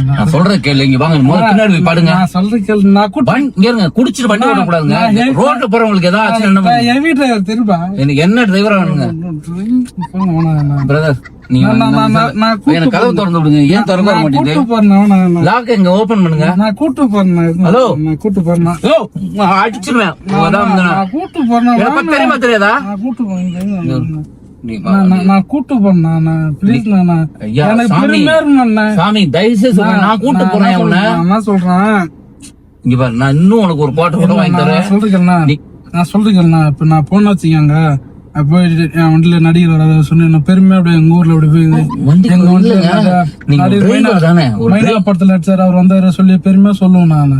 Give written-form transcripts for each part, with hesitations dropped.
நான் சொல்றேன் கேளு, இங்க வாங்க பின்னாடி போய் பாடுங்க. நான் சொல்றேன் கேளு. நான் இருங்க, குடிச்சிட்டு வண்டி ஓட்ட கூடாதுங்க. ரோட்ல போறவங்களுக்கு ஏதாச்சும் என் வீட்டுல தெரியுமா எனக்கு என்ன டிரைவரா வேணுங்க பிரதர்? நீங்க எனக்கு கதவு திறந்து விடுங்க. ஏன் திறக்க வர மாட்டேங்குது? லாக் எங்க ஓபன் பண்ணுங்க. நான் கூட்டு போறேன். ஹலோ, நான் கூட்டு போறேன். அடிச்சிருவேன். கூட்டு போறேன். தெரியுமா தெரியாதா? நான் கூட்டு போறேன். நான் கூட்டு போறேன். பிளீஸ் சாமி தயவுசெய்து நான் கூட்டு போறேன். என்ன சொல்றேன் இங்க பாரு, நான் இன்னும் உனக்கு ஒரு பாட்டு கூட வாங்கி தரேன். நான் சொல்றேன். இப்ப நான் போன வச்சுக்கோங்க, போயிட்டு என் வண்டியில நடிகர் வராத சொன்ன பெருமையா அப்படியே எங்க ஊர்ல அப்படி போய் எங்க வண்டியில மைனா படத்துல நடிச்சாரு, அவர் வந்தாரு சொல்லி பெருமையா சொல்லுவேன்.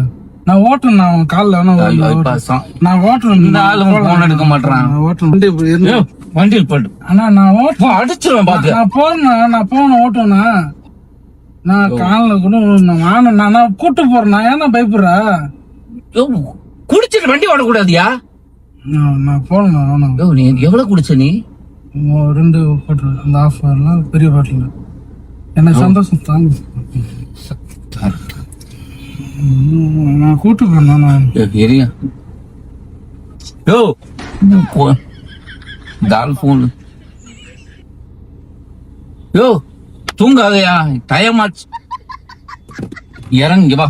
நான் ஓட்டுறேன். நான் காலில் நான் ஓட்டுறேன். எடுக்க மாட்டேன். ஓட்டுறேன் வண்டியில் போட்டு. ஆனா நான் ஓட்டுறேன். அடிச்சிருவேன் பாத்து. நான் போன ஓட்டுவேண்ணா. நான் காலில் கூட நான் கூட்டு போறேன். ஏன்னா பயப்படுற? குடிச்சிட்டு வண்டி ஓடக்கூடாதியா? நான் போனேன். நீ எவ்வளவு குடிச்ச? நீ 2 பாட்டில், அந்த ஆஃபர்ல பெரிய பாட்டில். எனக்கு சந்தோஷம் தாங்க. நான் கூட்டு போறேன். தூங்காதையா? டைம் ஆச்சு. இறங்கி வா.